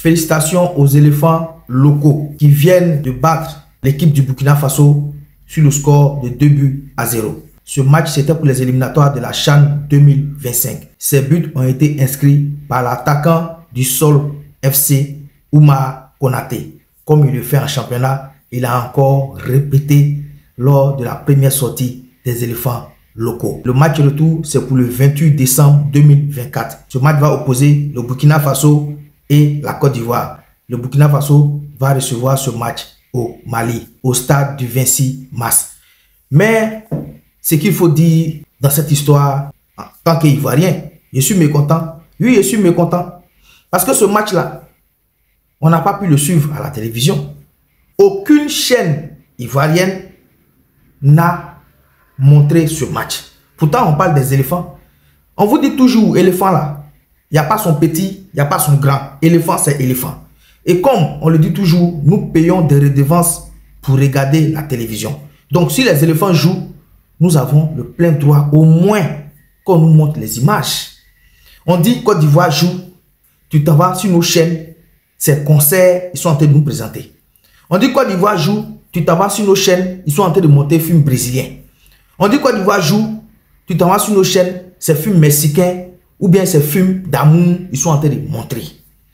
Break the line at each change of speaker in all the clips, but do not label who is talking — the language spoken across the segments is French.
Félicitations aux éléphants locaux qui viennent de battre l'équipe du Burkina Faso sur le score de 2-0. Ce match, c'était pour les éliminatoires de la CHAN 2025. Ces buts ont été inscrits par l'attaquant du Sol FC, Oumar Konaté. Comme il le fait en championnat, il a encore répété lors de la première sortie des éléphants locaux. Le match retour, c'est pour le 28 décembre 2024. Ce match va opposer le Burkina Faso et la Côte d'Ivoire. Le Burkina Faso va recevoir ce match au Mali, au stade du 26 mars. Mais ce qu'il faut dire dans cette histoire, en tant qu'Ivoirien, je suis mécontent. Oui, je suis mécontent. Parce que ce match-là, on n'a pas pu le suivre à la télévision. Aucune chaîne ivoirienne n'a montré ce match. Pourtant, on parle des éléphants. On vous dit toujours, éléphant là, il n'y a pas son petit, il n'y a pas son grand. Éléphant, c'est éléphant. Et comme on le dit toujours, nous payons des redevances pour regarder la télévision. Donc, si les éléphants jouent, nous avons le plein droit, au moins, qu'on nous montre les images. On dit Côte d'Ivoire joue, tu t'en vas sur nos chaînes, ces concerts, ils sont en train de nous présenter. On dit Côte d'Ivoire joue, tu t'en vas sur nos chaînes, ils sont en train de monter films brésiliens. On dit Côte d'Ivoire joue, tu t'en vas sur nos chaînes, ces films mexicains, ou bien ces films d'amour, ils sont en train de montrer.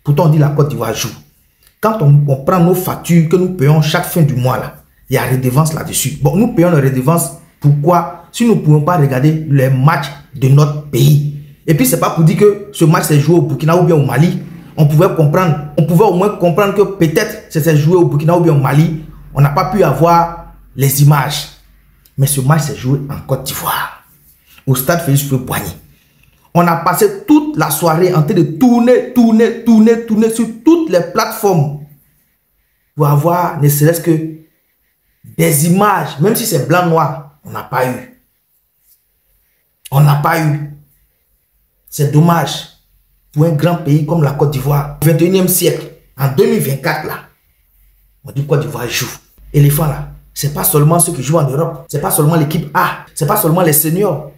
Pourtant, on dit la Côte d'Ivoire joue. Quand on prend nos factures que nous payons chaque fin du mois, là, il y a redevance là-dessus. Bon, nous payons la redevance. Pourquoi? Si nous ne pouvons pas regarder les matchs de notre pays. Et puis, ce n'est pas pour dire que ce match s'est joué au Burkina ou bien au Mali. On pouvait comprendre. On pouvait au moins comprendre que peut-être c'est joué au Burkina ou bien au Mali. On n'a pas pu avoir les images. Mais ce match s'est joué en Côte d'Ivoire, au stade Félix Houphouët-Boigny. On a passé toute la soirée en train de tourner sur toutes les plateformes pour avoir ne serait-ce que des images, même si c'est blanc-noir, on n'a pas eu. On n'a pas eu. C'est dommage pour un grand pays comme la Côte d'Ivoire. Au 21e siècle, en 2024, là, on dit Côte d'Ivoire joue. Éléphant, là, c'est pas seulement ceux qui jouent en Europe, c'est pas seulement l'équipe A, c'est pas seulement les seniors,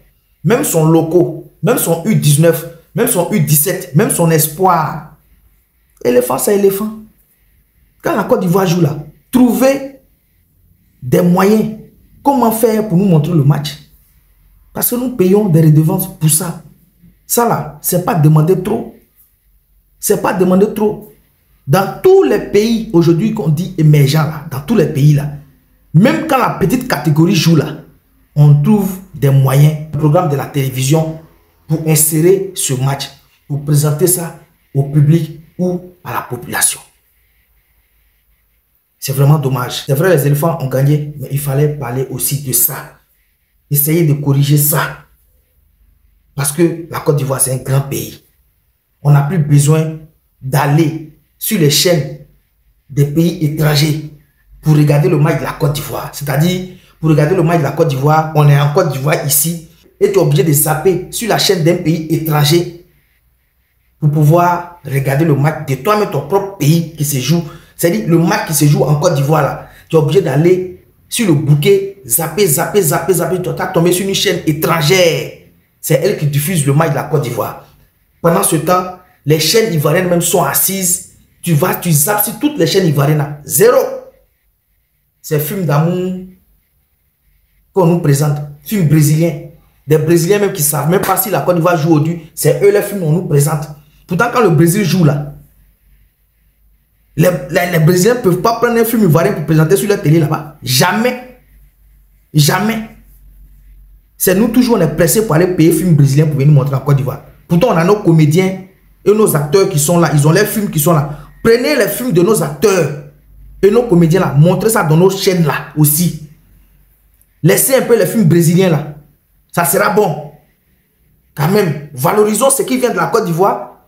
même son locaux. Même son U19, même son U17, même son espoir. Éléphant, c'est éléphant. Quand la Côte d'Ivoire joue là, trouvez des moyens. Comment faire pour nous montrer le match? Parce que nous payons des redevances pour ça. Ça là, c'est pas demander trop. C'est pas demander trop. Dans tous les pays aujourd'hui qu'on dit émergents là, dans tous les pays là, même quand la petite catégorie joue là, on trouve des moyens. Le programme de la télévision pour insérer ce match, pour présenter ça au public ou à la population. C'est vraiment dommage. C'est vrai, les éléphants ont gagné, mais il fallait parler aussi de ça. Essayer de corriger ça. Parce que la Côte d'Ivoire, c'est un grand pays. On n'a plus besoin d'aller sur les chaînes des pays étrangers pour regarder le match de la Côte d'Ivoire. C'est-à-dire, pour regarder le match de la Côte d'Ivoire, on est en Côte d'Ivoire ici, et tu es obligé de zapper sur la chaîne d'un pays étranger pour pouvoir regarder le match de toi-même, ton propre pays qui se joue. C'est-à-dire le match qui se joue en Côte d'Ivoire là. Tu es obligé d'aller sur le bouquet, zapper. Tu as tombé sur une chaîne étrangère. C'est elle qui diffuse le match de la Côte d'Ivoire. Pendant ce temps, les chaînes ivoiriennes même sont assises. Tu zappes sur toutes les chaînes ivoiriennes là. Zéro. C'est film d'amour qu'on nous présente. Film brésilien. Des Brésiliens même qui ne savent même pas si la Côte d'Ivoire joue aujourd'hui, c'est eux les films qu'on nous présente. Pourtant, quand le Brésil joue là, les Brésiliens ne peuvent pas prendre un film ivoirien pour présenter sur la télé là-bas. Jamais. Jamais. C'est nous toujours, on est pressés pour aller payer film brésilien pour venir montrer en Côte d'Ivoire. Pourtant, on a nos comédiens et nos acteurs qui sont là. Ils ont les films qui sont là. Prenez les films de nos acteurs et nos comédiens là. Montrez ça dans nos chaînes là aussi. Laissez un peu les films brésiliens là. Ça sera bon. Quand même, valorisons ce qui vient de la Côte d'Ivoire.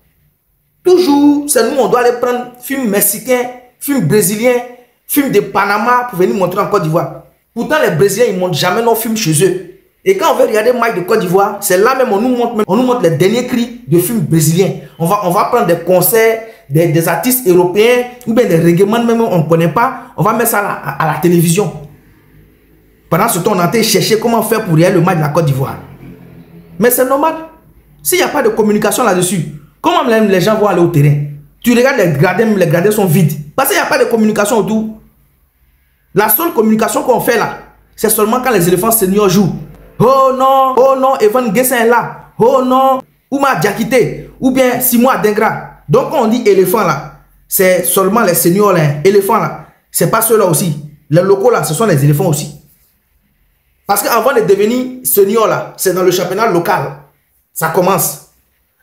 Toujours, c'est nous, on doit aller prendre films mexicains, films brésiliens, films de Panama pour venir montrer en Côte d'Ivoire. Pourtant, les Brésiliens, ils ne montrent jamais nos films chez eux. Et quand on veut regarder le match de Côte d'Ivoire, c'est là même, on nous montre les derniers cris de films brésiliens. On va prendre des concerts, des artistes européens, ou bien des reggaeman, même on ne connaît pas. On va mettre ça à la télévision. Pendant ce temps, on a été chercher comment faire pour regarder le match de la Côte d'Ivoire. Mais c'est normal. S'il n'y a pas de communication là-dessus, comment les gens vont aller au terrain? Tu regardes les gradins sont vides. Parce qu'il n'y a pas de communication autour. La seule communication qu'on fait là, c'est seulement quand les éléphants seniors jouent. Oh non, Evan Gessin est là. Oh non, Ouma Diakité, ou bien Simon Adengra. Donc quand on dit éléphant là, c'est seulement les seniors là. Éléphants là, c'est pas ceux-là aussi. Les locaux là, ce sont les éléphants aussi. Parce qu'avant de devenir senior là, c'est dans le championnat local. Ça commence.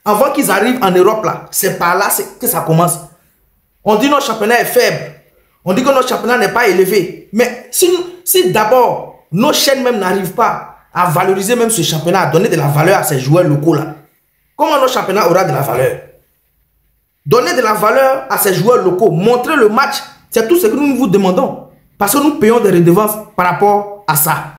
Avant qu'ils arrivent en Europe là, c'est par là que ça commence. On dit notre championnat est faible. On dit que notre championnat n'est pas élevé. Mais si d'abord, nos chaînes même n'arrivent pas à valoriser même ce championnat, à donner de la valeur à ces joueurs locaux là, comment notre championnat aura de la valeur? Donner de la valeur à ces joueurs locaux, montrer le match, c'est tout ce que nous vous demandons. Parce que nous payons des redevances par rapport à ça.